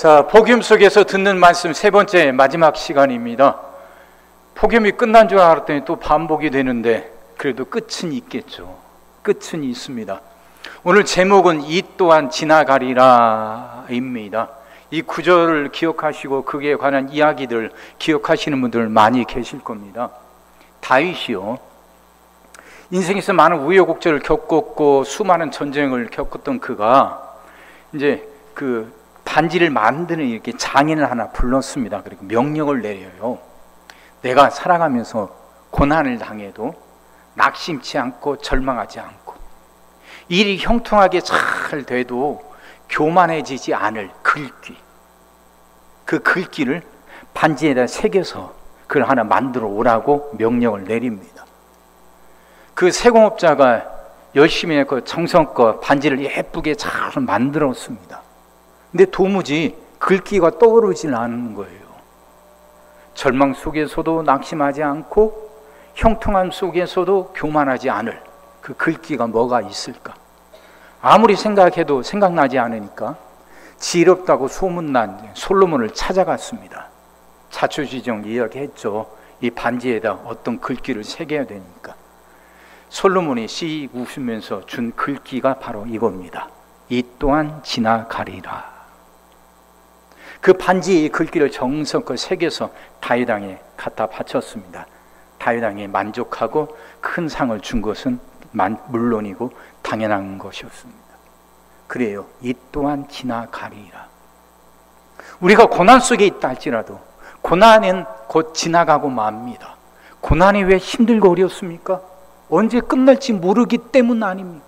자, 복음 속에서 듣는 말씀 세 번째 마지막 시간입니다. 복음이 끝난 줄 알았더니 또 반복이 되는데 그래도 끝은 있겠죠. 끝은 있습니다. 오늘 제목은 이 또한 지나가리라 입니다. 이 구절을 기억하시고 그에 관한 이야기들 기억하시는 분들 많이 계실 겁니다. 다윗이요, 인생에서 많은 우여곡절을 겪었고 수많은 전쟁을 겪었던 그가 이제 그 반지를 만드는 이렇게 장인을 하나 불렀습니다. 그리고 명령을 내려요. 내가 살아가면서 고난을 당해도 낙심치 않고 절망하지 않고 일이 형통하게 잘 돼도 교만해지지 않을 글귀, 그 글귀를 반지에다 새겨서 그걸 하나 만들어 오라고 명령을 내립니다. 그 세공업자가 열심히 그 정성껏 반지를 예쁘게 잘 만들었습니다. 근데 도무지 글귀가 떠오르지 않는 거예요. 절망 속에서도 낙심하지 않고 형통함 속에서도 교만하지 않을 그 글귀가 뭐가 있을까? 아무리 생각해도 생각나지 않으니까 지혜롭다고 소문난 솔로몬을 찾아갔습니다. 자초지종 이야기했죠. 이 반지에다 어떤 글귀를 새겨야 되니까. 솔로몬이 씩 웃으면서 준 글귀가 바로 이겁니다. 이 또한 지나가리라. 그 반지의 글귀를 정성껏 새겨서 다윗 왕에 갖다 바쳤습니다. 다윗 왕이 만족하고 큰 상을 준 것은 물론이고 당연한 것이었습니다. 그래요. 이 또한 지나가리라. 우리가 고난 속에 있다 할지라도 고난은 곧 지나가고 맙니다. 고난이 왜 힘들고 어렵습니까? 언제 끝날지 모르기 때문 아닙니까?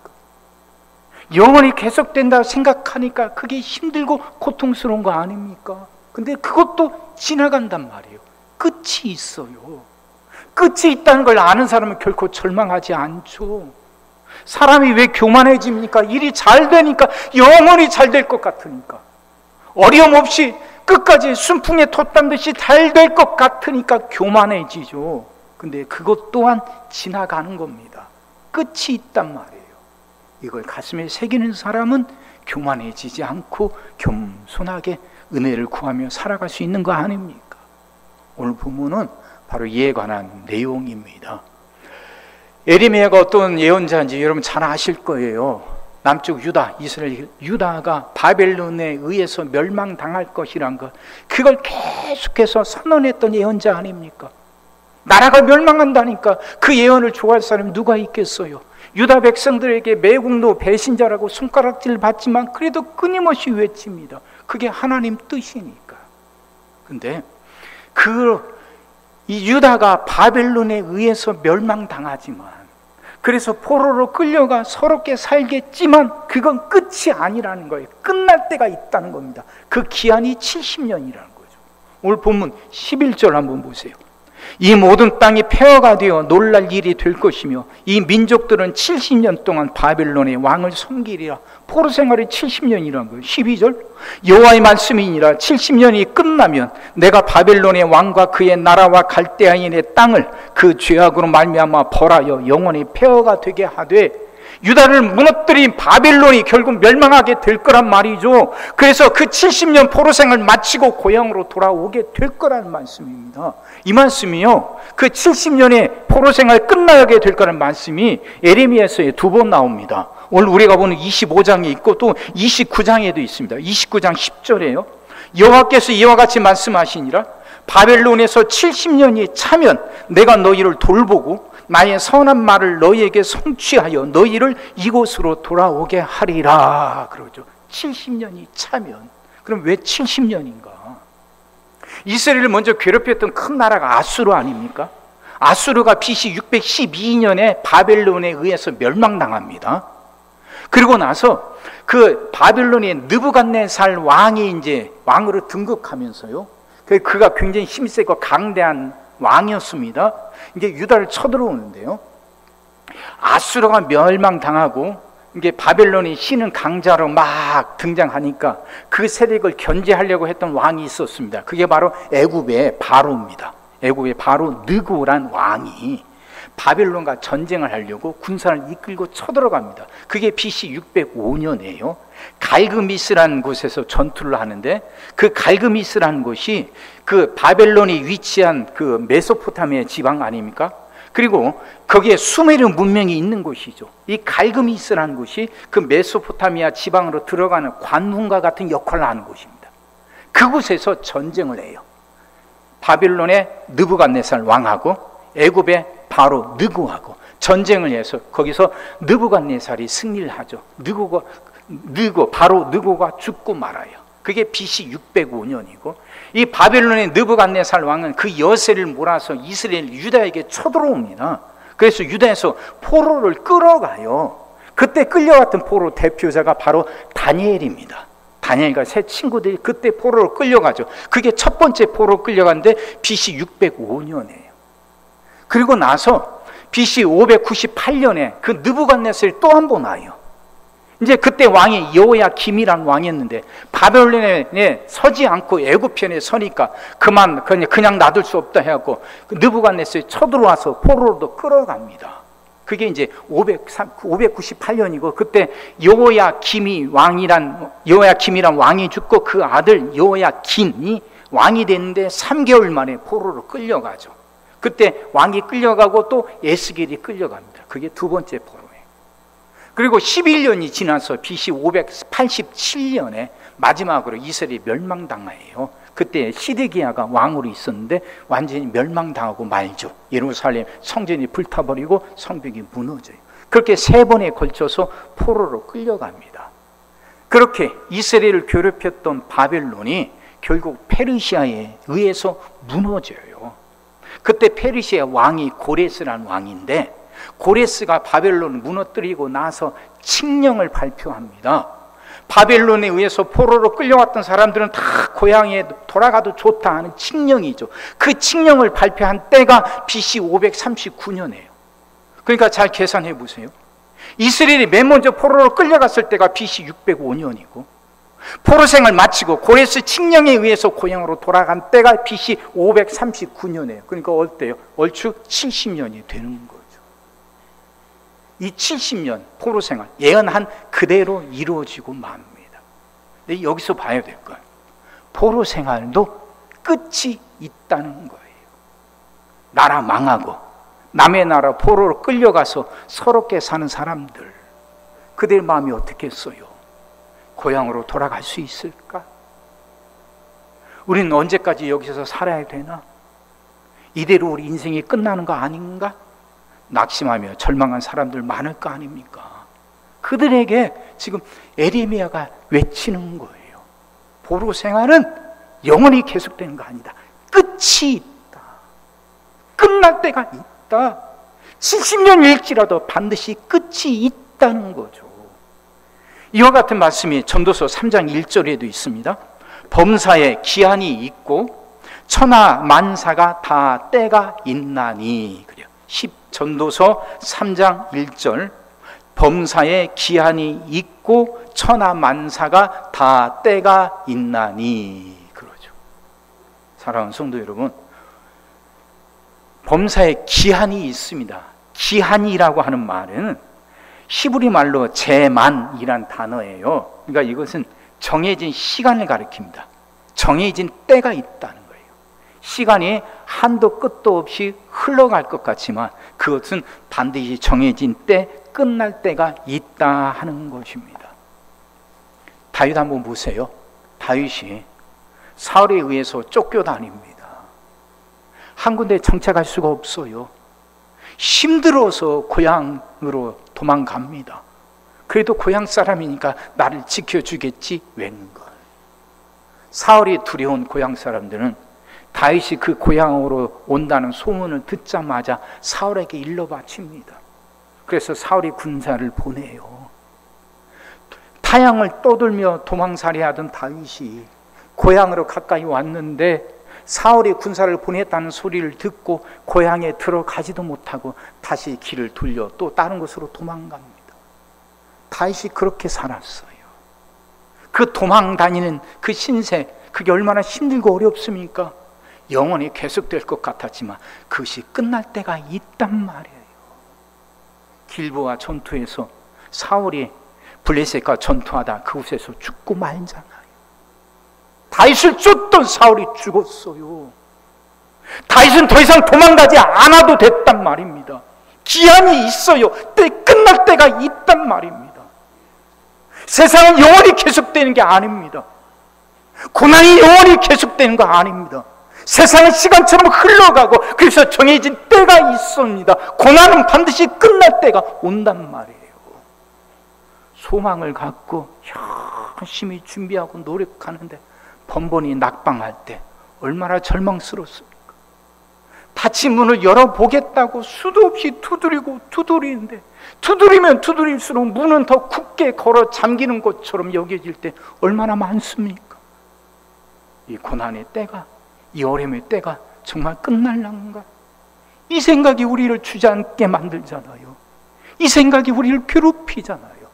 영원히 계속된다 생각하니까 그게 힘들고 고통스러운 거 아닙니까? 근데 그것도 지나간단 말이에요. 끝이 있어요. 끝이 있다는 걸 아는 사람은 결코 절망하지 않죠. 사람이 왜 교만해집니까? 일이 잘 되니까, 영원히 잘 될 것 같으니까, 어려움 없이 끝까지 순풍에 돛담듯이 잘 될 것 같으니까 교만해지죠. 근데 그것 또한 지나가는 겁니다. 끝이 있단 말이에요. 이걸 가슴에 새기는 사람은 교만해지지 않고 겸손하게 은혜를 구하며 살아갈 수 있는 거 아닙니까? 오늘 본문은 바로 이에 관한 내용입니다. 에레미야가 어떤 예언자인지 여러분 잘 아실 거예요. 남쪽 유다, 이스라엘 유다가 바벨론에 의해서 멸망당할 것이란 것, 그걸 계속해서 선언했던 예언자 아닙니까? 나라가 멸망한다니까 그 예언을 좋아할 사람이 누가 있겠어요? 유다 백성들에게 매국노 배신자라고 손가락질을 받지만 그래도 끊임없이 외칩니다. 그게 하나님 뜻이니까. 근데 이 유다가 바벨론에 의해서 멸망당하지만, 그래서 포로로 끌려가 서럽게 살겠지만 그건 끝이 아니라는 거예요. 끝날 때가 있다는 겁니다. 그 기한이 70년이라는 거죠. 오늘 본문 11절 한번 보세요. 이 모든 땅이 폐허가 되어 놀랄 일이 될 것이며 이 민족들은 70년 동안 바벨론의 왕을 섬기리라. 포로 생활이 70년이라는 거예요. 12절 여호와의 말씀이니라. 70년이 끝나면 내가 바벨론의 왕과 그의 나라와 갈대아인의 땅을 그 죄악으로 말미암아 벌하여 영원히 폐허가 되게 하되, 유다를 무너뜨린 바벨론이 결국 멸망하게 될 거란 말이죠. 그래서 그 70년 포로생을 마치고 고향으로 돌아오게 될 거라는 말씀입니다. 이 말씀이요, 그 70년의 포로생활 끝나게 될 거라는 말씀이 에레미야서에 2번 나옵니다. 오늘 우리가 보는 25장에 있고 또 29장에도 있습니다. 29장 10절에요. 여호와께서 이와 같이 말씀하시니라. 바벨론에서 70년이 차면 내가 너희를 돌보고 나의 선한 말을 너희에게 성취하여 너희를 이곳으로 돌아오게 하리라. 그러죠. 70년이 차면. 그럼 왜 70년인가? 이스라엘을 먼저 괴롭혔던 큰 나라가 아수르 아닙니까? 아수르가 BC 612년에 바벨론에 의해서 멸망당합니다. 그리고 나서 그 바벨론의 느부갓네살 왕이 이제 왕으로 등극하면서요, 그가 굉장히 힘세고 강대한 왕이었습니다. 이게 유다를 쳐들어오는데요, 아수르가 멸망당하고 이게 바벨론이 신은 강자로 막 등장하니까 그 세력을 견제하려고 했던 왕이 있었습니다. 그게 바로 애굽의 바로입니다. 애굽의 바로 느고란 왕이 바벨론과 전쟁을 하려고 군사를 이끌고 쳐들어갑니다. 그게 BC 605년이에요. 갈그미스라는 곳에서 전투를 하는데, 그 갈그미스라는 곳이 그 바벨론이 위치한 그 메소포타미아 지방 아닙니까? 그리고 거기에 수메르 문명이 있는 곳이죠. 이 갈그미스라는 곳이 그 메소포타미아 지방으로 들어가는 관문과 같은 역할을 하는 곳입니다. 그곳에서 전쟁을 해요. 바벨론의 느부갓네살 왕하고 애굽의 바로 느고하고 전쟁을 해서 거기서 느부갓네살이 승리를 하죠. 바로 느고가 죽고 말아요. 그게 BC 605년이고, 이 바벨론의 느부갓네살 왕은 그 여세를 몰아서 이스라엘 유다에게 쳐들어옵니다. 그래서 유다에서 포로를 끌어가요. 그때 끌려갔던 포로 대표자가 바로 다니엘입니다. 다니엘과 세 친구들이 그때 포로로 끌려가죠. 그게 첫 번째 포로 끌려갔는데 BC 605년이에요. 그리고 나서 BC 598년에 그 느부갓네살이 또 한 번 와요. 이제 그때 왕이 여호야김이라는 왕이었는데 바벨론에 서지 않고 애굽 편에 서니까 그냥 놔둘 수 없다 해갖고 그 느부갓네살이 쳐들어와서 포로로도 끌어갑니다. 그게 이제 598년이고, 그때 여호야김이란 왕이 죽고 그 아들 여호야긴이 왕이 됐는데 3개월 만에 포로로 끌려가죠. 그때 왕이 끌려가고 또 에스겔이 끌려갑니다. 그게 두 번째 포로예요. 그리고 11년이 지나서 BC 587년에 마지막으로 이스라엘이 멸망당해요. 그때 시드기야가 왕으로 있었는데 완전히 멸망당하고 말죠. 예루살렘 성전이 불타버리고 성벽이 무너져요. 그렇게 3번에 걸쳐서 포로로 끌려갑니다. 그렇게 이스라엘을 괴롭혔던 바벨론이 결국 페르시아에 의해서 무너져요. 그때 페르시아 왕이 고레스라는 왕인데, 고레스가 바벨론을 무너뜨리고 나서 칙령을 발표합니다. 바벨론에 의해서 포로로 끌려왔던 사람들은 다 고향에 돌아가도 좋다 하는 칙령이죠. 그 칙령을 발표한 때가 BC 539년이에요. 그러니까 잘 계산해 보세요. 이스라엘이 맨 먼저 포로로 끌려갔을 때가 BC 605년이고, 포로생을 마치고 고레스 칙령에 의해서 고향으로 돌아간 때가 BC 539년이에요. 그러니까 어때요? 얼추 70년이 되는 거죠. 이 70년 포로생활 예언한 그대로 이루어지고 맙니다. 근데 여기서 봐야 될 건, 포로생활도 끝이 있다는 거예요. 나라 망하고 남의 나라 포로로 끌려가서 서럽게 사는 사람들, 그들 마음이 어떻겠어요? 고향으로 돌아갈 수 있을까? 우리는 언제까지 여기서 살아야 되나? 이대로 우리 인생이 끝나는 거 아닌가? 낙심하며 절망한 사람들 많을 거 아닙니까? 그들에게 지금 에레미야가 외치는 거예요. 포로 생활은 영원히 계속되는 거 아니다. 끝이 있다. 끝날 때가 있다. 70년일지라도 반드시 끝이 있다는 거죠. 이와 같은 말씀이 전도서 3장 1절에도 있습니다. 범사에 기한이 있고 천하 만사가 다 때가 있나니. 그래요. 전도서 3장 1절, 범사에 기한이 있고 천하 만사가 다 때가 있나니. 그러죠. 사랑하는 성도 여러분, 범사에 기한이 있습니다. 기한이라고 하는 말은 히브리 말로 제만이란 단어예요. 그러니까 이것은 정해진 시간을 가리킵니다. 정해진 때가 있다는 거예요. 시간이 한도 끝도 없이 흘러갈 것 같지만 그것은 반드시 정해진 때, 끝날 때가 있다 하는 것입니다. 다윗 한번 보세요. 다윗이 사울에 의해서 쫓겨다닙니다. 한 군데 정착할 수가 없어요. 힘들어서 고향으로 도망갑니다. 그래도 고향 사람이니까 나를 지켜주겠지 웬걸. 사울이 두려운 고향 사람들은 다윗이 그 고향으로 온다는 소문을 듣자마자 사울에게 일러 바칩니다. 그래서 사울이 군사를 보내요. 타향을 떠돌며 도망살이하던 다윗이 고향으로 가까이 왔는데 사울이 군사를 보냈다는 소리를 듣고 고향에 들어가지도 못하고 다시 길을 돌려 또 다른 곳으로 도망갑니다. 다윗이 그렇게 살았어요. 그 도망 다니는 그 신세, 그게 얼마나 힘들고 어렵습니까? 영원히 계속될 것 같았지만 그것이 끝날 때가 있단 말이에요. 길보아 전투에서 사울이 블레셋과 전투하다 그곳에서 죽고 말잖아요. 다윗을 쫓던 사울이 죽었어요. 다윗은 더 이상 도망가지 않아도 됐단 말입니다. 기한이 있어요. 끝날 때가 있단 말입니다. 세상은 영원히 계속되는 게 아닙니다. 고난이 영원히 계속되는 거 아닙니다. 세상은 시간처럼 흘러가고 그래서 정해진 때가 있습니다. 고난은 반드시 끝날 때가 온단 말이에요. 소망을 갖고 열심히 준비하고 노력하는데 번번이 낙방할 때 얼마나 절망스럽습니까? 닫힌 문을 열어보겠다고 수도 없이 두드리고 두드리는데 두드리면 두드릴수록 문은 더 굳게 걸어 잠기는 것처럼 여겨질 때 얼마나 많습니까? 이 고난의 때가, 이 어려움의 때가 정말 끝날란가? 이 생각이 우리를 주저앉게 만들잖아요. 이 생각이 우리를 괴롭히잖아요.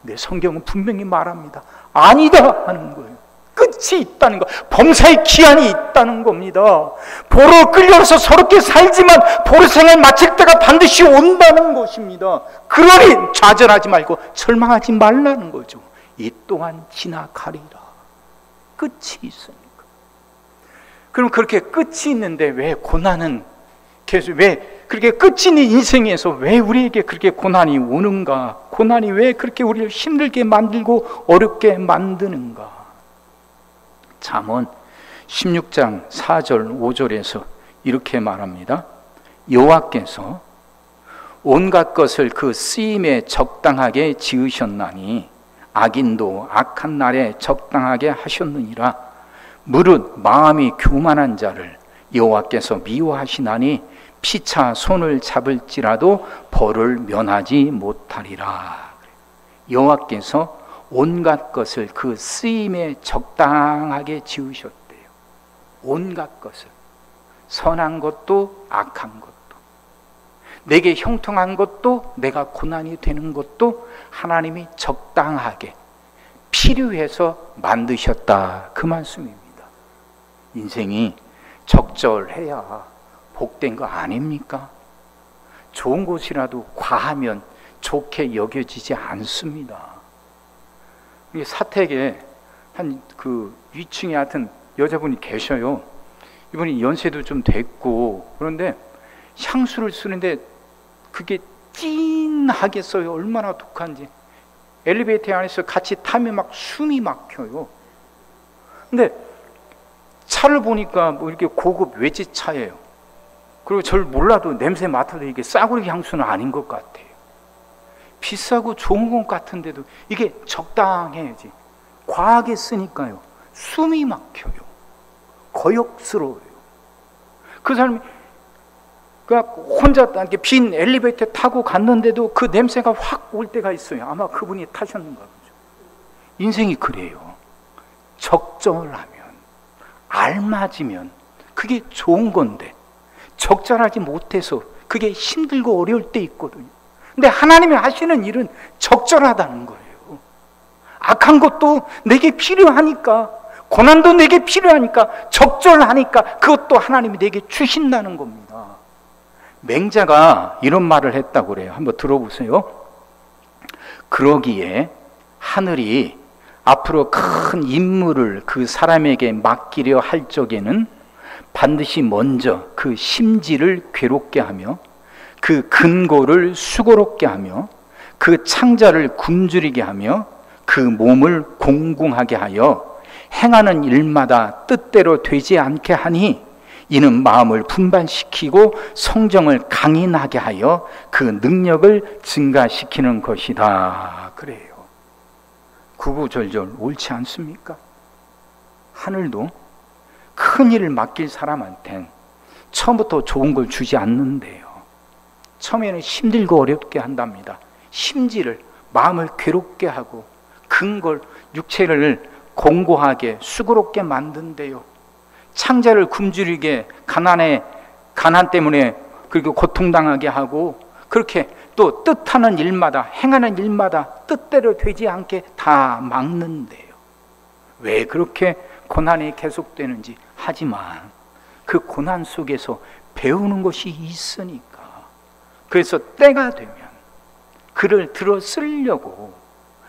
내 성경은 분명히 말합니다. 아니다 하는 거예요. 끝이 있다는 거, 범사의 기한이 있다는 겁니다. 보로 끌려서 서럽게 살지만 보로 생을 마칠 때가 반드시 온다는 것입니다. 그러니 좌절하지 말고 절망하지 말라는 거죠. 이 또한 지나가리라. 끝이 있으니까. 그럼 그렇게 끝이 있는데 왜 고난은 계속, 왜 그렇게 끝이 있는 인생에서 왜 우리에게 그렇게 고난이 오는가? 고난이 왜 그렇게 우리를 힘들게 만들고 어렵게 만드는가? 잠언 16장 4절 5절에서 이렇게 말합니다. 여호와께서 온갖 것을 그 쓰임에 적당하게 지으셨나니 악인도 악한 날에 적당하게 하셨느니라. 무릇 마음이 교만한 자를 여호와께서 미워하시나니 피차 손을 잡을지라도 벌을 면하지 못하리라. 여호와께서 온갖 것을 그 쓰임에 적당하게 지으셨대요. 온갖 것을, 선한 것도 악한 것도, 내게 형통한 것도 내가 고난이 되는 것도 하나님이 적당하게 필요해서 만드셨다, 그 말씀입니다. 인생이 적절해야 복된 거 아닙니까? 좋은 곳이라도 과하면 좋게 여겨지지 않습니다. 사택에 한 그 위층에 하여튼 여자분이 계셔요. 이분이 연세도 좀 됐고 그런데 향수를 쓰는데 그게 찐하게 써요. 얼마나 독한지. 엘리베이터 안에서 같이 타면 막 숨이 막혀요. 근데 차를 보니까 뭐 이렇게 고급 외제차예요. 그리고 저를 몰라도 냄새 맡아도 이게 싸구려 향수는 아닌 것 같아요. 비싸고 좋은 것 같은데도 이게 적당해야지. 과하게 쓰니까요, 숨이 막혀요. 거역스러워요. 그 사람이 혼자 이렇게 빈 엘리베이터 타고 갔는데도 그 냄새가 확 올 때가 있어요. 아마 그분이 타셨는가 보죠. 인생이 그래요. 적절하면, 알맞으면 그게 좋은 건데 적절하지 못해서 그게 힘들고 어려울 때 있거든요. 근데 하나님이 하시는 일은 적절하다는 거예요. 악한 것도 내게 필요하니까, 고난도 내게 필요하니까, 적절하니까 그것도 하나님이 내게 주신다는 겁니다. 맹자가 이런 말을 했다고 그래요. 한번 들어보세요. 그러기에 하늘이 앞으로 큰 임무를 그 사람에게 맡기려 할 적에는 반드시 먼저 그 심지를 괴롭게 하며 그 근고를 수고롭게 하며 그 창자를 굶주리게 하며 그 몸을 공궁하게 하여 행하는 일마다 뜻대로 되지 않게 하니 이는 마음을 분반시키고 성정을 강인하게 하여 그 능력을 증가시키는 것이다. 그래요. 구구절절 옳지 않습니까? 하늘도 큰 일을 맡길 사람한텐 처음부터 좋은 걸 주지 않는데요. 처음에는 힘들고 어렵게 한답니다. 심지를, 마음을 괴롭게 하고 근걸, 육체를 공고하게 수고롭게 만든대요. 창자를 굶주리게, 가난 때문에 그리고 고통당하게 하고, 그렇게 또 뜻하는 일마다, 행하는 일마다 뜻대로 되지 않게 다 막는데요. 왜 그렇게 고난이 계속되는지. 하지만 그 고난 속에서 배우는 것이 있으니까. 그래서 때가 되면 그를 들어 쓰려고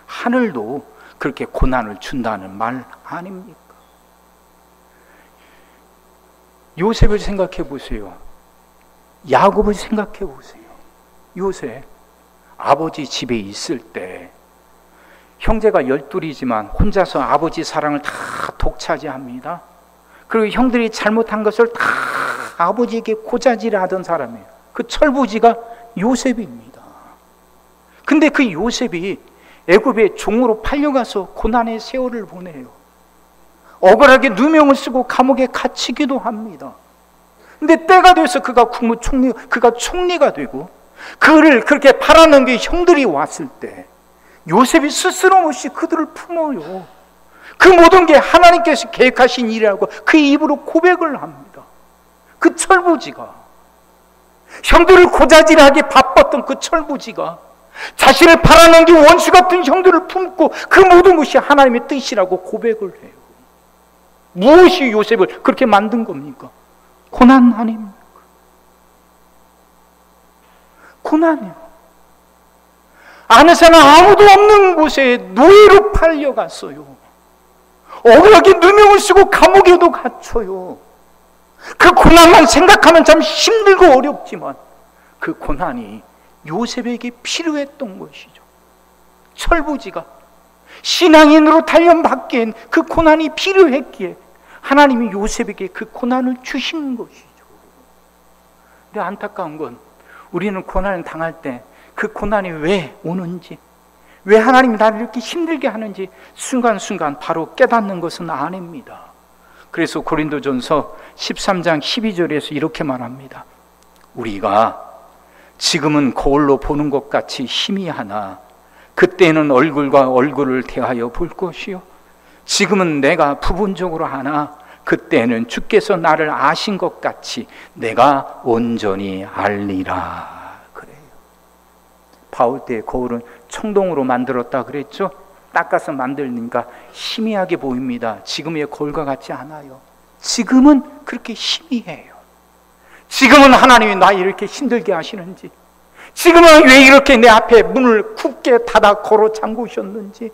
하늘도 그렇게 고난을 준다는 말 아닙니까? 요셉을 생각해 보세요. 야곱을 생각해 보세요. 요셉 아버지 집에 있을 때 형제가 12이지만 혼자서 아버지 사랑을 다 독차지합니다. 그리고 형들이 잘못한 것을 다 아버지에게 고자질하던 사람이에요. 그 철부지가 요셉입니다. 근데 그 요셉이 애굽의 종으로 팔려가서 고난의 세월을 보내요. 억울하게 누명을 쓰고 감옥에 갇히기도 합니다. 근데 때가 돼서 그가 총리가 되고 그를 그렇게 팔아넘긴 형들이 왔을 때 요셉이 스스럼 없이 그들을 품어요. 그 모든 게 하나님께서 계획하신 일이라고 그 입으로 고백을 합니다. 그 철부지가, 형들을 고자질하게 바빴던 그 철부지가 자신을 팔아넘긴 원수 같은 형들을 품고 그 모든 것이 하나님의 뜻이라고 고백을 해요. 무엇이 요셉을 그렇게 만든 겁니까? 고난 아닙니까? 고난이요. 아는 사람 아무도 없는 곳에 노예로 팔려갔어요. 억울하게 누명을 쓰고 감옥에도 갇혀요. 그 고난만 생각하면 참 힘들고 어렵지만 그 고난이 요셉에게 필요했던 것이죠. 철부지가 신앙인으로 단련받기엔 그 고난이 필요했기에 하나님이 요셉에게 그 고난을 주신 것이죠. 근데 안타까운 건 우리는 고난을 당할 때 그 고난이 왜 오는지, 왜 하나님이 나를 이렇게 힘들게 하는지 순간순간 바로 깨닫는 것은 아닙니다. 그래서 고린도전서 13장 12절에서 이렇게 말합니다. 우리가 지금은 거울로 보는 것 같이 희미하나 그때는 얼굴과 얼굴을 대하여 볼 것이요 지금은 내가 부분적으로 하나 그때는 주께서 나를 아신 것 같이 내가 온전히 알리라. 그래요. 바울 때의 거울은 청동으로 만들었다 그랬죠? 닦아서 만들니까 희미하게 보입니다. 지금의 거울과 같지 않아요. 지금은 그렇게 희미해요. 지금은 하나님이 나 이렇게 힘들게 하시는지, 지금은 왜 이렇게 내 앞에 문을 굳게 닫아 걸어 잠그셨는지,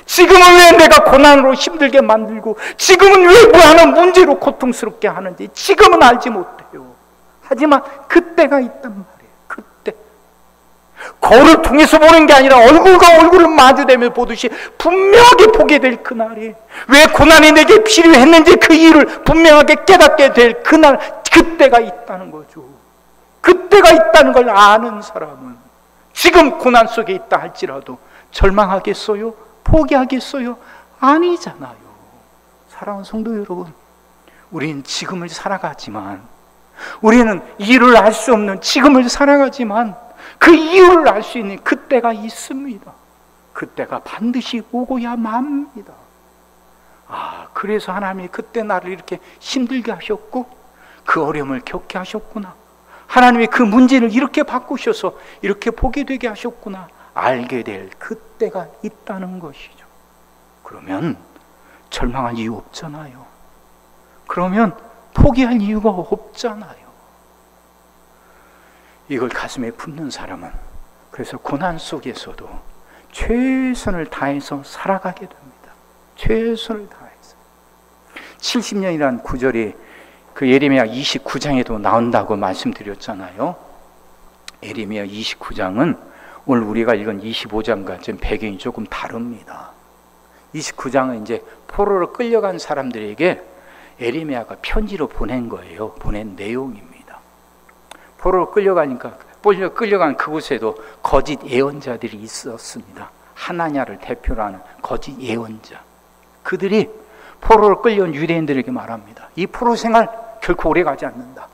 지금은 왜 내가 고난으로 힘들게 만들고, 지금은 왜 무한한 문제로 고통스럽게 하는지 지금은 알지 못해요. 하지만 그때가 있단 말이에요. 그때 거울을 통해서 보는 게 아니라 얼굴과 얼굴을 마주대며 보듯이 분명하게 보게 될 그날이, 왜 고난이 내게 필요했는지 그 이유를 분명하게 깨닫게 될 그날, 그때가 있다는 거죠. 그때가 있다는 걸 아는 사람은 지금 고난 속에 있다 할지라도 절망하겠어요? 포기하겠어요? 아니잖아요. 사랑하는 성도 여러분, 우리는 지금을 살아가지만, 우리는 이유를 알 수 없는 지금을 살아가지만 그 이유를 알 수 있는 그때가 있습니다. 그때가 반드시 오고야 맙니다. 그래서 하나님이 그때 나를 이렇게 힘들게 하셨고 그 어려움을 겪게 하셨구나, 하나님이 그 문제를 이렇게 바꾸셔서 이렇게 보게 되게 하셨구나 알게 될 그때가 있다는 것이죠. 그러면 절망할 이유 없잖아요. 그러면 포기할 이유가 없잖아요. 이걸 가슴에 품는 사람은 그래서 고난 속에서도 최선을 다해서 살아가게 됩니다. 최선을 다해서. 70년이라는 구절이 그 예레미야 29장에도 나온다고 말씀드렸잖아요. 예레미야 29장은 오늘 우리가 읽은 25장과 좀 배경이 조금 다릅니다. 29장은 이제 포로로 끌려간 사람들에게 예레미야가 편지로 보낸 거예요. 보낸 내용입니다. 포로로 끌려간 그곳에도 거짓 예언자들이 있었습니다. 하나냐를 대표로 하는 거짓 예언자. 그들이 포로로 끌려온 유대인들에게 말합니다. 이 포로 생활 결코 오래 가지 않는다.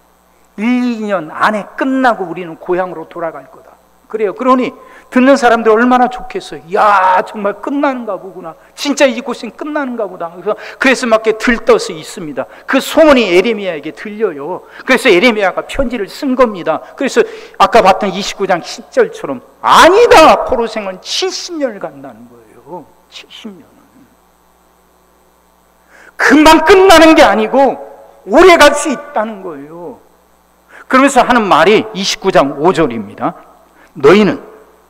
1-2년 안에 끝나고 우리는 고향으로 돌아갈 거다. 그래요. 그러니 듣는 사람들 얼마나 좋겠어요. 야, 정말 끝나는가 보구나. 진짜 이 고생 끝나는가 보다. 그래서 막 들떠서 있습니다. 그 소문이 예레미야에게 들려요. 그래서 예레미야가 편지를 쓴 겁니다. 그래서 아까 봤던 29장 10절처럼 아니다, 포로 생활은 70년을 간다는 거예요. 70년은 금방 끝나는 게 아니고 오래 갈 수 있다는 거예요. 그러면서 하는 말이 29장 5절입니다. 너희는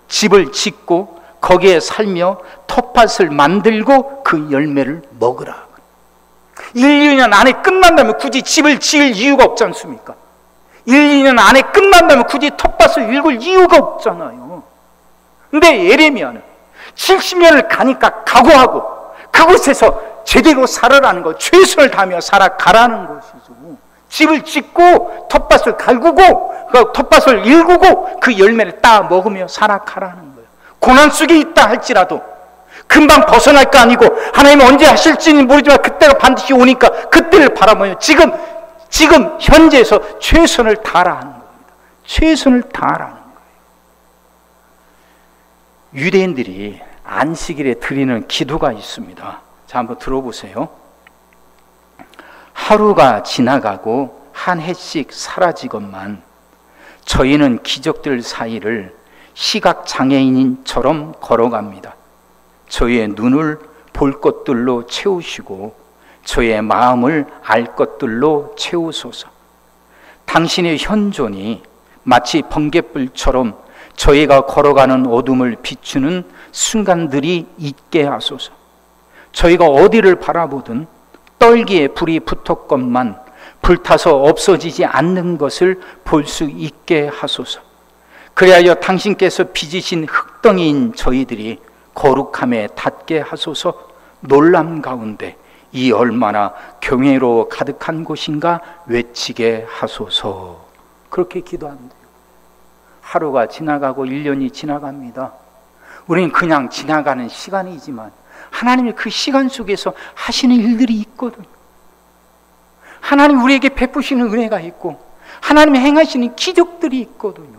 집을 짓고 거기에 살며 텃밭을 만들고 그 열매를 먹으라. 1, 2년 안에 끝난다면 굳이 집을 지을 이유가 없지 않습니까? 1, 2년 안에 끝난다면 굳이 텃밭을 읽을 이유가 없잖아요. 근데 예레미야는 70년을 가니까 각오하고 그곳에서 제대로 살아라는 거, 최선을 다하며 살아가라는 것이죠. 집을 짓고 텃밭을 갈구고 그 텃밭을 일구고 그 열매를 따 먹으며 살아가라는 거예요. 고난 속에 있다 할지라도 금방 벗어날 거 아니고 하나님은 언제 하실지는 모르지만 그때가 반드시 오니까 그때를 바라보며 지금 현재에서 최선을 다하라는 겁니다. 최선을 다하라는 거예요. 유대인들이 안식일에 드리는 기도가 있습니다. 자, 한번 들어보세요. 하루가 지나가고 한 해씩 사라지건만 저희는 기적들 사이를 시각장애인처럼 걸어갑니다. 저희의 눈을 볼 것들로 채우시고 저희의 마음을 알 것들로 채우소서. 당신의 현존이 마치 번갯불처럼 저희가 걸어가는 어둠을 비추는 순간들이 있게 하소서. 저희가 어디를 바라보든 떨기에 불이 붙었건만 불타서 없어지지 않는 것을 볼 수 있게 하소서. 그리하여 당신께서 빚으신 흙덩이인 저희들이 거룩함에 닿게 하소서. 놀람 가운데 이 얼마나 경외로 가득한 곳인가 외치게 하소서. 그렇게 기도한대요. 하루가 지나가고 1년이 지나갑니다. 우리는 그냥 지나가는 시간이지만 하나님이 그 시간 속에서 하시는 일들이 있거든요. 하나님 우리에게 베푸시는 은혜가 있고 하나님이 행하시는 기적들이 있거든요.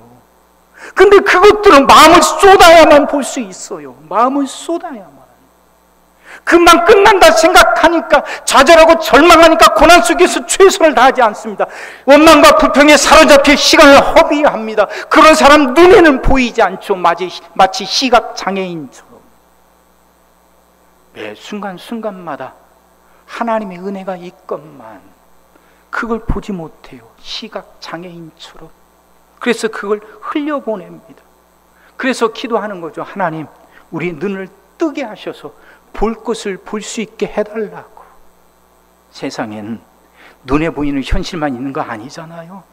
근데 그것들은 마음을 쏟아야만 볼 수 있어요. 마음을 쏟아야만. 금방 끝난다 생각하니까 좌절하고 절망하니까 고난 속에서 최선을 다하지 않습니다. 원망과 불평에 사로잡혀 시간을 허비합니다. 그런 사람 눈에는 보이지 않죠. 마치 시각장애인처럼. 매 순간순간마다 하나님의 은혜가 있건만 그걸 보지 못해요. 시각장애인처럼. 그래서 그걸 흘려보냅니다. 그래서 기도하는 거죠. 하나님, 우리 눈을 뜨게 하셔서 볼 것을 볼 수 있게 해달라고. 세상엔 눈에 보이는 현실만 있는 거 아니잖아요.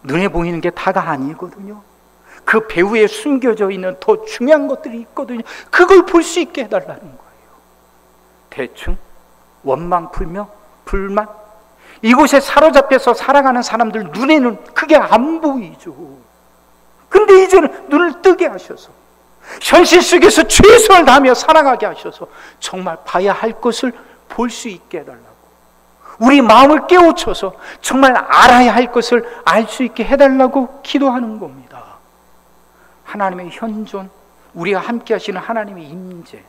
눈에 보이는 게 다가 아니거든요. 그 배후에 숨겨져 있는 더 중요한 것들이 있거든요. 그걸 볼 수 있게 해달라는 거예요. 대충 원망, 불만 이곳에 사로잡혀서 살아가는 사람들 눈에는 그게 안 보이죠. 근데 이제는 눈을 뜨게 하셔서 현실 속에서 최선을 다하며 살아가게 하셔서 정말 봐야 할 것을 볼 수 있게 해달라고. 우리 마음을 깨우쳐서 정말 알아야 할 것을 알 수 있게 해달라고 기도하는 겁니다. 하나님의 현존, 우리가 함께 하시는 하나님의 임재,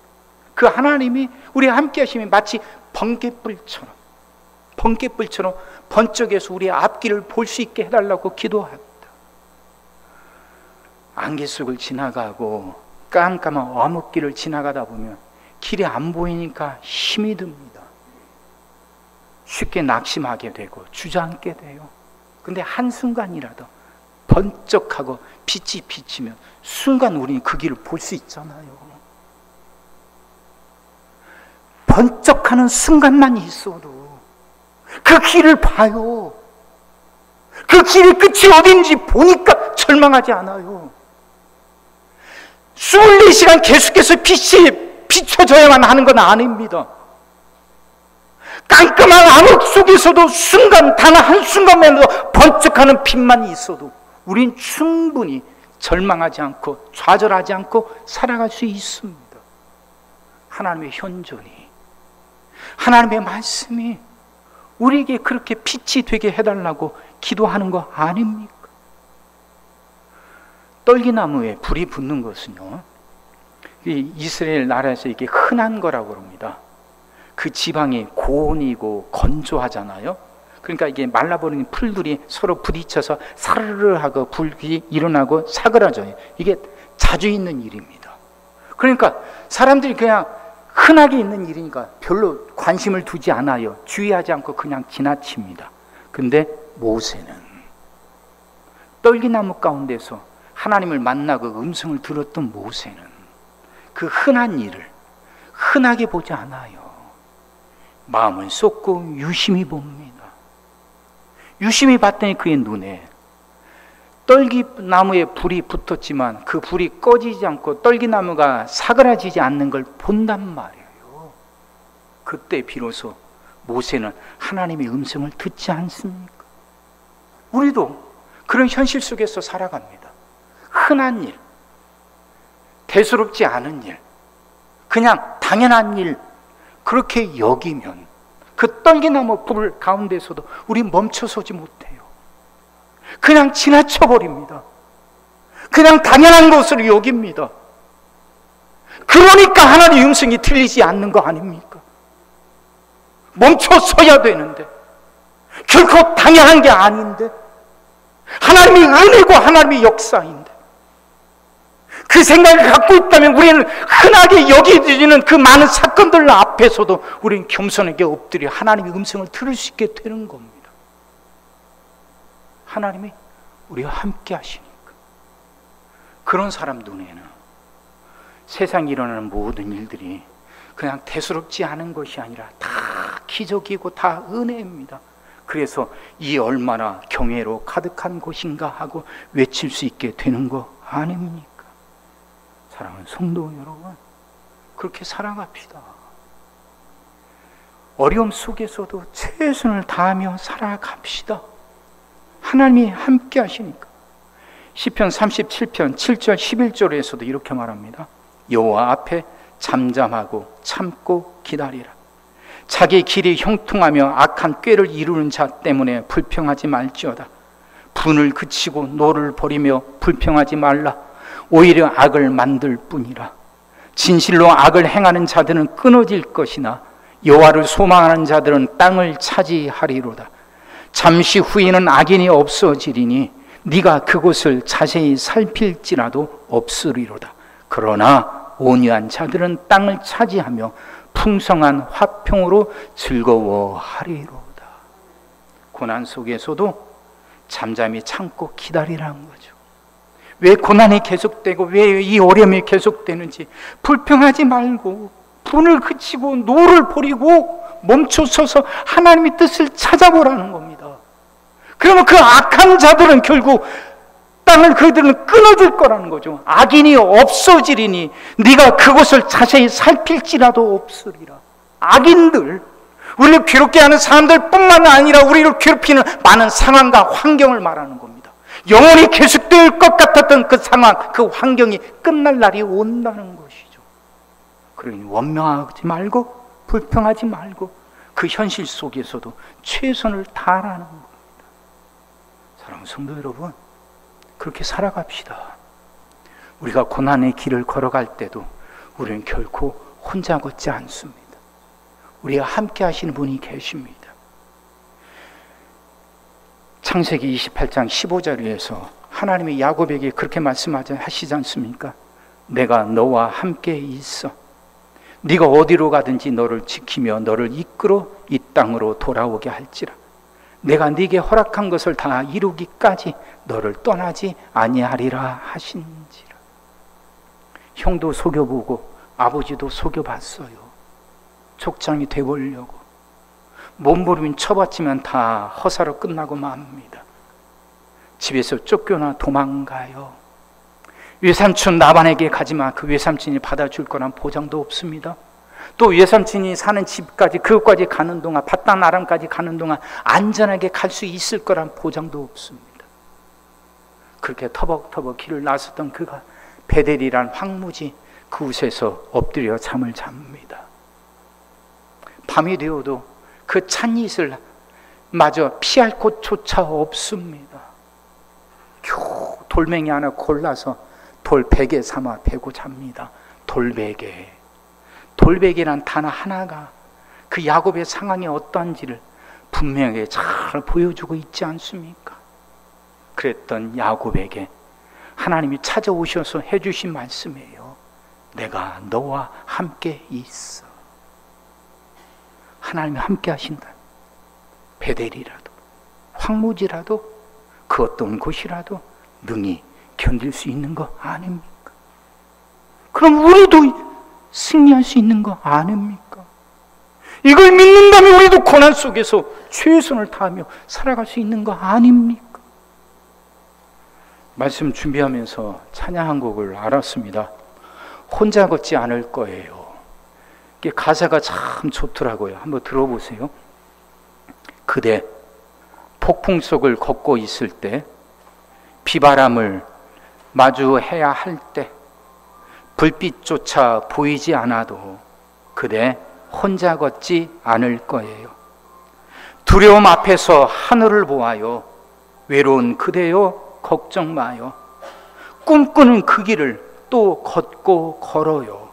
그 하나님이 우리와 함께 하시면 마치 번갯불처럼 번쩍여서 우리의 앞길을 볼 수 있게 해달라고 기도합니다. 안개 속을 지나가고 깜깜한 어묵길을 지나가다 보면 길이 안 보이니까 힘이 듭니다. 쉽게 낙심하게 되고 주저앉게 돼요. 근데 한순간이라도 번쩍하고 빛이 비치면 순간 우리는 그 길을 볼 수 있잖아요. 번쩍하는 순간만 있어도 그 길을 봐요. 그 길의 끝이 어딘지 보니까 절망하지 않아요. 24시간 계속해서 빛이 비춰져야만 하는 건 아닙니다. 깜깜한 암흑 속에서도 순간, 단 한순간만으로 번쩍하는 빛만 있어도 우린 충분히 절망하지 않고 좌절하지 않고 살아갈 수 있습니다. 하나님의 현존이, 하나님의 말씀이 우리에게 그렇게 빛이 되게 해달라고 기도하는 거 아닙니까? 떨기나무에 불이 붙는 것은요, 이스라엘 나라에서 이게 흔한 거라고 합니다. 그 지방이 고온이고 건조하잖아요. 그러니까 이게 말라버린 풀들이 서로 부딪혀서 사르르 하고 불이 일어나고 사그라져요. 이게 자주 있는 일입니다. 그러니까 사람들이 그냥 흔하게 있는 일이니까 별로 관심을 두지 않아요. 주의하지 않고 그냥 지나칩니다. 근데 모세는 떨기나무 가운데서 하나님을 만나고 음성을 들었던 모세는 그 흔한 일을 흔하게 보지 않아요. 마음을 쏟고 유심히 봅니다. 유심히 봤더니 그의 눈에 떨기나무에 불이 붙었지만 그 불이 꺼지지 않고 떨기나무가 사그라지지 않는 걸 본단 말이에요. 그때 비로소 모세는 하나님의 음성을 듣지 않습니까? 우리도 그런 현실 속에서 살아갑니다. 흔한 일, 대수롭지 않은 일, 그냥 당연한 일, 그렇게 여기면 그 떨기나무 불 가운데서도 우리 멈춰서지 못해요. 그냥 지나쳐버립니다. 그냥 당연한 것으로 여깁니다. 그러니까 하나님의 음성이 들리지 않는 거 아닙니까? 멈춰서야 되는데, 결코 당연한 게 아닌데, 하나님의 은혜고 하나님의 역사인데, 그 생각을 갖고 있다면 우리는 흔하게 여기지는 그 많은 사건들 앞에서도 우리는 겸손하게 엎드려 하나님의 음성을 들을 수 있게 되는 겁니다. 하나님이 우리와 함께 하시니까. 그런 사람 눈에는 세상에 일어나는 모든 일들이 그냥 대수롭지 않은 것이 아니라 다 기적이고 다 은혜입니다. 그래서 이 얼마나 경외로 가득한 곳인가 하고 외칠 수 있게 되는 거 아닙니까? 사랑하는 성도 여러분, 그렇게 살아갑시다. 어려움 속에서도 최선을 다하며 살아갑시다. 하나님이 함께 하시니까. 시편 37편 7절 11절에서도 이렇게 말합니다. 여호와 앞에 잠잠하고 참고 기다리라. 자기 길이 형통하며 악한 꾀를 이루는 자 때문에 불평하지 말지어다. 분을 그치고 노를 버리며 불평하지 말라. 오히려 악을 만들 뿐이라. 진실로 악을 행하는 자들은 끊어질 것이나 여호와를 소망하는 자들은 땅을 차지하리로다. 잠시 후에는 악인이 없어지리니 네가 그곳을 자세히 살필지라도 없으리로다. 그러나 온유한 자들은 땅을 차지하며 풍성한 화평으로 즐거워하리로다. 고난 속에서도 잠잠히 참고 기다리라는 거죠. 왜 고난이 계속되고 왜 이 어려움이 계속되는지 불평하지 말고 분을 그치고 노를 버리고 멈춰서서 하나님의 뜻을 찾아보라는 겁니다. 그러면 그 악한 자들은 결국 땅을 그들은 끊어질 거라는 거죠. 악인이 없어지리니 네가 그곳을 자세히 살필지라도 없으리라. 악인들, 우리를 괴롭게 하는 사람들 뿐만 아니라 우리를 괴롭히는 많은 상황과 환경을 말하는 겁니다. 영원히 계속될 것 같았던 그 상황, 그 환경이 끝날 날이 온다는 것이죠. 그러니 원망하지 말고 불평하지 말고 그 현실 속에서도 최선을 다하라는 겁니다. 사랑하는 성도 여러분, 그렇게 살아갑시다. 우리가 고난의 길을 걸어갈 때도 우리는 결코 혼자 걷지 않습니다. 우리가 함께 하시는 분이 계십니다. 창세기 28장 15절에서 하나님이 야곱에게 그렇게 말씀하시지 않습니까? 내가 너와 함께 있어. 네가 어디로 가든지 너를 지키며 너를 이끌어 이 땅으로 돌아오게 할지라. 내가 네게 허락한 것을 다 이루기까지 너를 떠나지 아니하리라 하신지라. 형도 속여보고 아버지도 속여봤어요. 족장이 되보려고. 몸부림 쳐봤지만 다 허사로 끝나고 맙니다. 집에서 쫓겨나 도망가요. 외삼촌 나반에게 가지마. 그 외삼촌이 받아줄 거란 보장도 없습니다. 또 외삼촌이 사는 집까지, 그것까지 가는 동안, 바단 아람까지 가는 동안 안전하게 갈 수 있을 거란 보장도 없습니다. 그렇게 터벅터벅 길을 나섰던 그가 베델이란 황무지 그곳에서 엎드려 잠을 잡니다. 밤이 되어도 그 찬이슬 마저 피할 곳조차 없습니다. 겨우 돌멩이 하나 골라서 돌베개 삼아 베고 잡니다. 돌베개. 돌베개란 단어 하나가 그 야곱의 상황이 어떠한지를 분명하게 잘 보여주고 있지 않습니까? 그랬던 야곱에게 하나님이 찾아오셔서 해주신 말씀이에요. 내가 너와 함께 있어. 하나님이 함께 하신다. 베델이라도 황무지라도 그 어떤 곳이라도 능히 견딜 수 있는 거 아닙니까? 그럼 우리도 승리할 수 있는 거 아닙니까? 이걸 믿는다면 우리도 고난 속에서 최선을 다하며 살아갈 수 있는 거 아닙니까? 말씀 준비하면서 찬양한 곡을 알았습니다. 혼자 걷지 않을 거예요. 이게 가사가 참 좋더라고요. 한번 들어보세요. 그대 폭풍 속을 걷고 있을 때, 비바람을 마주해야 할 때, 불빛조차 보이지 않아도 그대 혼자 걷지 않을 거예요. 두려움 앞에서 하늘을 보아요. 외로운 그대여 걱정 마요. 꿈꾸는 그 길을 또 걷고 걸어요.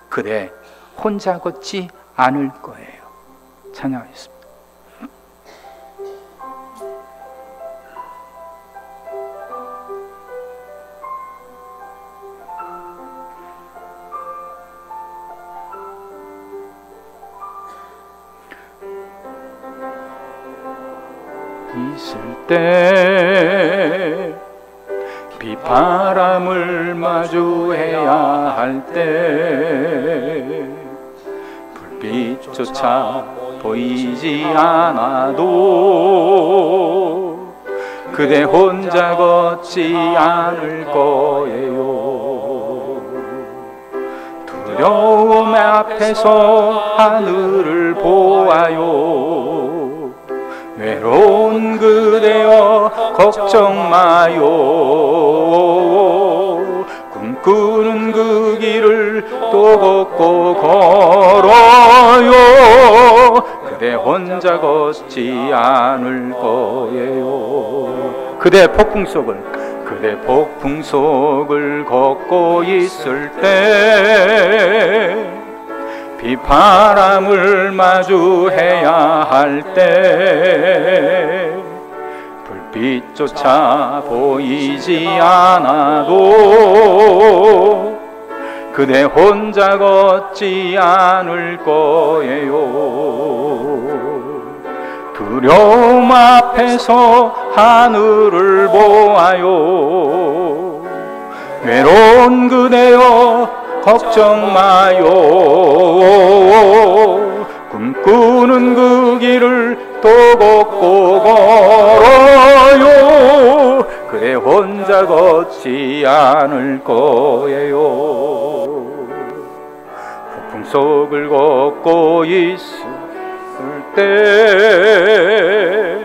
그대 혼자 걷지 않을 거예요. 찬양하겠습니다. 있을 때, 비바람을 마주해야 할 때, 불빛조차 보이지 않아도 그대 혼자 걷지 않을 거예요. 두려움 앞에서 하늘을 보아요. 외로운 그대여 걱정 마요. 꿈꾸는 그 길을 또 걷고 걸어요. 그대 혼자 걷지 않을 거예요. 그대 폭풍 속을 걷고 있을 때, 비바람을 마주해야 할 때, 불빛조차 보이지 않아도 그대 혼자 걷지 않을 거예요. 두려움 앞에서 하늘을 보아요. 외로운 그대여 걱정 마요. 꿈꾸는 그 길을 또 걷고 걸어요. 그대 혼자 걷지 않을 거예요. 폭풍 속을 걷고 있을 때,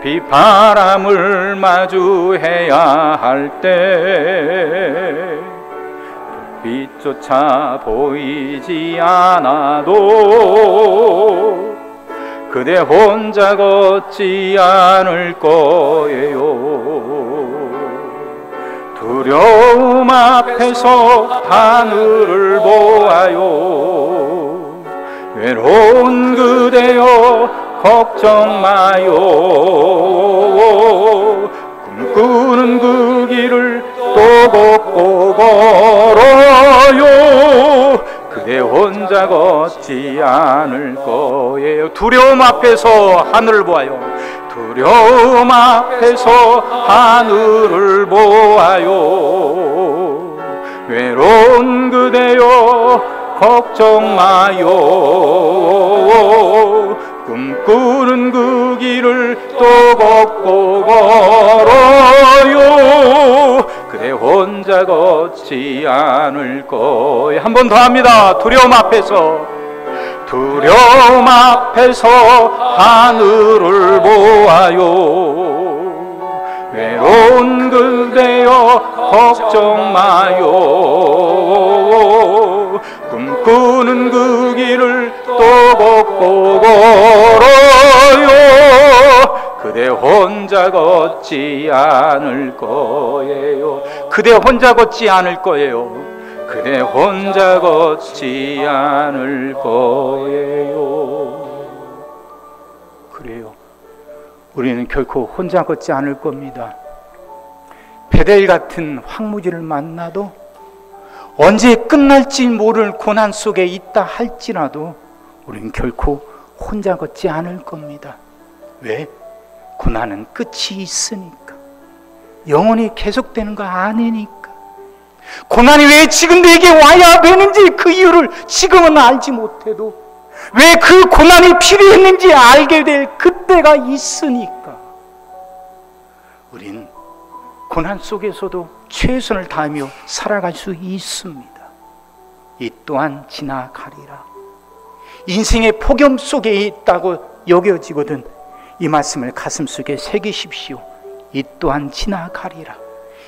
비바람을 마주해야 할 때, 빛조차 보이지 않아도 그대 혼자 걷지 않을 거예요. 두려움 앞에서 하늘을 보아요. 외로운 그대여 걱정 마요. 꿈꾸는 그 길을 또 걷고 걸어요. 그대 혼자 걷지 않을 거예요. 두려움 앞에서 하늘을 보아요. 두려움 앞에서 하늘을 보아요. 외로운 그대여 걱정 마요. 꿈꾸는 그 길을 또 걷고 걸어요. 그대 혼자 걷지 않을 거예요. 한 번 더 합니다. 두려움 앞에서 하늘을 보아요. 외로운 그대여 걱정 마요. 꿈꾸는 그 길을 또 걷고 걸어요. 그대 혼자 걷지 않을 거예요. 그대 혼자 걷지 않을 거예요. 그대 혼자 걷지 않을 거예요. 그래요. 우리는 결코 혼자 걷지 않을 겁니다. 베델 같은 황무지를 만나도, 언제 끝날지 모를 고난 속에 있다 할지라도 우리는 결코 혼자 걷지 않을 겁니다. 왜? 고난은 끝이 있으니까. 영원히 계속되는 거 아니니까. 고난이 왜 지금 내게 와야 되는지 그 이유를 지금은 알지 못해도 왜 그 고난이 필요했는지 알게 될 그때가 있으니까 우린 고난 속에서도 최선을 다하며 살아갈 수 있습니다. 이 또한 지나가리라. 인생의 폭염 속에 있다고 여겨지거든 이 말씀을 가슴속에 새기십시오. 이 또한 지나가리라.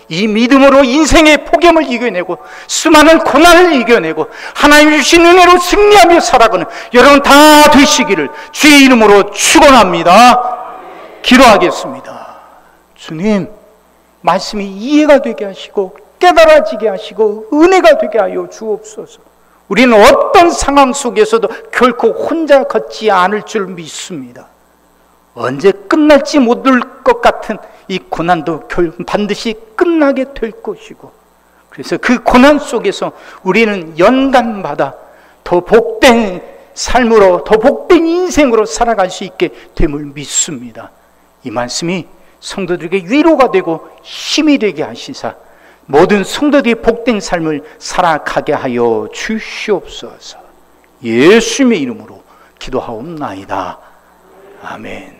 이 믿음으로 인생의 폭염을 이겨내고 수많은 고난을 이겨내고 하나님 주신 은혜로 승리하며 살아가는 여러분 다 되시기를 주의 이름으로 축원합니다. 기도하겠습니다. 주님, 말씀이 이해가 되게 하시고 깨달아지게 하시고 은혜가 되게 하여 주옵소서. 우리는 어떤 상황 속에서도 결코 혼자 걷지 않을 줄 믿습니다. 언제 끝날지 모를 것 같은 이 고난도 반드시 끝나게 될 것이고, 그래서 그 고난 속에서 우리는 연간마다 더 복된 삶으로, 더 복된 인생으로 살아갈 수 있게 됨을 믿습니다. 이 말씀이 성도들에게 위로가 되고 힘이 되게 하시사 모든 성도들이 복된 삶을 살아가게 하여 주시옵소서. 예수님의 이름으로 기도하옵나이다. 아멘.